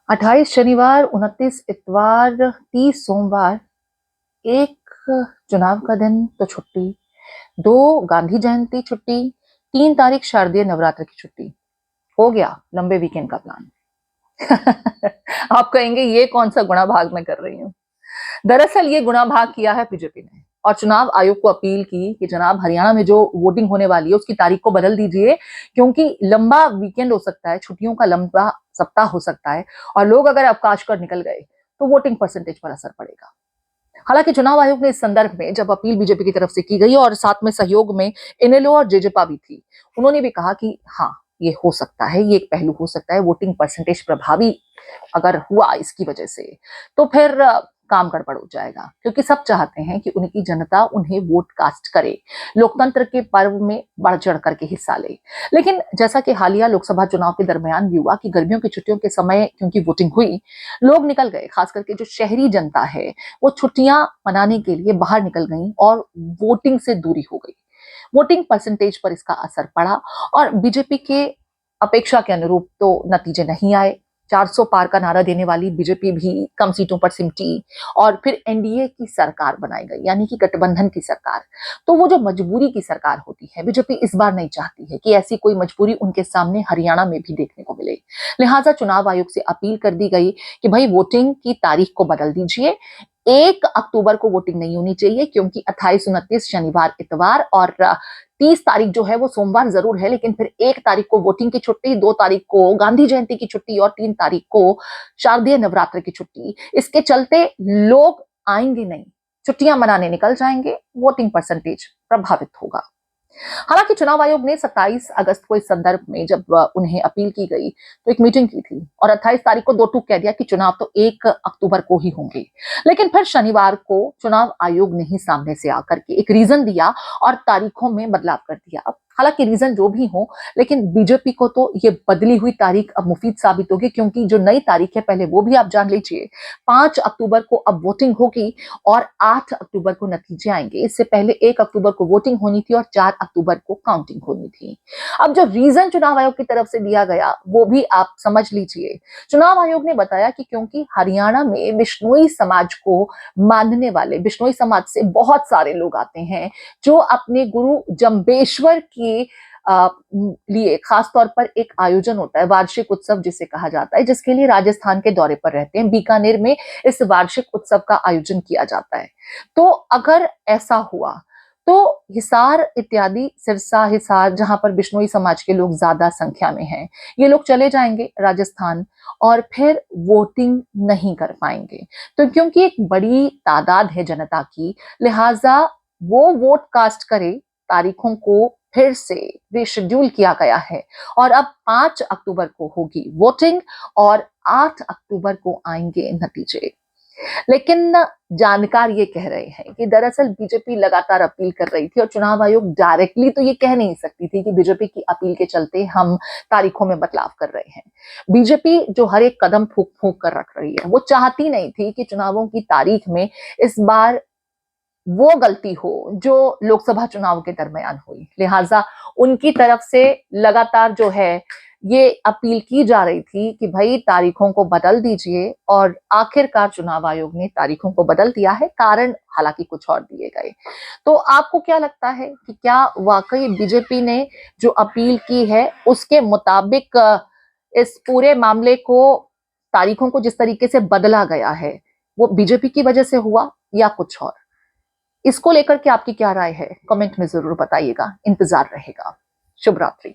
28 शनिवार, 29 इतवार, 30 सोमवार, एक चुनाव का दिन तो छुट्टी, 2 गांधी जयंती छुट्टी, 3 तारीख शारदीय नवरात्र की छुट्टी। हो गया लंबे वीकेंड का प्लान। आप कहेंगे ये कौन सा गुणा भाग मैं कर रही हूँ। दरअसल ये गुणा भाग किया है बीजेपी ने और चुनाव आयोग को अपील की कि जनाब हरियाणा में जो वोटिंग होने वाली है उसकी तारीख को बदल दीजिए, क्योंकि लंबा वीकेंड हो सकता है, छुट्टियों का लंबा सप्ताह हो सकता है और लोग अगर अवकाश कर निकल गए तो वोटिंग परसेंटेज पर असर पड़ेगा। हालांकि चुनाव आयोग ने इस संदर्भ में जब अपील बीजेपी की तरफ से की गई और साथ में सहयोग में इनेलो और जेजेपा भी थी, उन्होंने भी कहा कि हाँ, ये हो सकता है, ये एक पहलू हो सकता है, वोटिंग परसेंटेज प्रभावी अगर हुआ इसकी वजह से तो फिर काम गड़बड़ हो जाएगा, क्योंकि सब चाहते हैं कि उनकी जनता उन्हें वोट कास्ट करे, लोकतंत्र के पर्व में बढ़ चढ़ करके हिस्सा ले। लेकिन जैसा कि हालिया लोकसभा चुनाव के दरमियान भी हुआ कि गर्मियों की छुट्टियों के समय क्योंकि वोटिंग हुई, लोग निकल गए, खास करके जो शहरी जनता है वो छुट्टियां मनाने के लिए बाहर निकल गई और वोटिंग से दूरी हो गई। वोटिंग परसेंटेज पर इसका असर पड़ा और बीजेपी के अपेक्षा के अनुरूप तो नतीजे नहीं आए। 400 पार का नारा देने वाली बीजेपी भी कम सीटों पर सिमटी और फिर एनडीए की सरकार बनाई गई, यानी कि गठबंधन की सरकार। तो वो जो मजबूरी की सरकार होती है, बीजेपी इस बार नहीं चाहती है कि ऐसी कोई मजबूरी उनके सामने हरियाणा में भी देखने को मिले। लिहाजा चुनाव आयोग से अपील कर दी गई कि भाई वोटिंग की तारीख को बदल दीजिए। 1 अक्टूबर को वोटिंग नहीं होनी चाहिए, क्योंकि 28, 29 शनिवार इतवार और 30 तारीख जो है वो सोमवार जरूर है, लेकिन फिर 1 तारीख को वोटिंग की छुट्टी, 2 तारीख को गांधी जयंती की छुट्टी और 3 तारीख को शारदीय नवरात्र की छुट्टी। इसके चलते लोग आएंगे नहीं, छुट्टियां मनाने निकल जाएंगे, वोटिंग परसेंटेज प्रभावित होगा। हालांकि चुनाव आयोग ने 27 अगस्त को इस संदर्भ में जब उन्हें अपील की गई तो एक मीटिंग की थी और 28 तारीख को दो टूक कह दिया कि चुनाव तो 1 अक्टूबर को ही होंगे। लेकिन फिर शनिवार को चुनाव आयोग ने ही सामने से आकर के एक रीजन दिया और तारीखों में बदलाव कर दिया। हालांकि रीजन जो भी हो, लेकिन बीजेपी को तो ये बदली हुई तारीख अब मुफीद साबित होगी, क्योंकि जो नई तारीख है पहले वो भी आप जान लीजिए। 5 अक्टूबर को अब वोटिंग होगी और 8 अक्टूबर को नतीजे आएंगे। इससे पहले 1 अक्टूबर को वोटिंग होनी थी और 4 अक्टूबर को काउंटिंग होनी थी। अब जो रीजन चुनाव आयोग की तरफ से दिया गया वो भी आप समझ लीजिए। चुनाव आयोग ने बताया कि क्योंकि हरियाणा में बिश्नोई समाज को मानने वाले, बिश्नोई समाज से बहुत सारे लोग आते हैं जो अपने गुरु जंबेश्वर के लिए खास तौर पर एक आयोजन होता है, वार्षिक उत्सव जिसे कहा जाता है, जिसके लिए राजस्थान के दौरे पर रहते हैं। बीकानेर में इस वार्षिक उत्सव का आयोजन किया जाता है। तो अगर ऐसा हुआ तो हिसार इत्यादि, सिरसा, हिसार, जहां पर बिश्नोई समाज के लोग ज्यादा संख्या में हैं, ये लोग चले जाएंगे राजस्थान और फिर वोटिंग नहीं कर पाएंगे। तो क्योंकि एक बड़ी तादाद है जनता की, लिहाजा वो वोट कास्ट करे, तारीखों को फिर से रिशेड्यूल किया गया है और अब 5 अक्टूबर को होगी वोटिंग और 8 अक्टूबर को आएंगे नतीजे। लेकिन जानकार ये कह रहे हैं कि दरअसल बीजेपी लगातार अपील कर रही थी और चुनाव आयोग डायरेक्टली तो ये कह नहीं सकती थी कि बीजेपी की अपील के चलते हम तारीखों में बदलाव कर रहे हैं। बीजेपी जो हर एक कदम फूंक फूंक कर रख रही है, वो चाहती नहीं थी कि चुनावों की तारीख में इस बार वो गलती हो जो लोकसभा चुनाव के दरमियान हुई। लिहाजा उनकी तरफ से लगातार जो है ये अपील की जा रही थी कि भाई तारीखों को बदल दीजिए और आखिरकार चुनाव आयोग ने तारीखों को बदल दिया है, कारण हालांकि कुछ और दिए गए। तो आपको क्या लगता है कि क्या वाकई बीजेपी ने जो अपील की है उसके मुताबिक इस पूरे मामले को, तारीखों को जिस तरीके से बदला गया है, वो बीजेपी की वजह से हुआ या कुछ और? इसको लेकर के आपकी क्या राय है, कमेंट में जरूर बताइएगा, इंतजार रहेगा। शुभ रात्रि।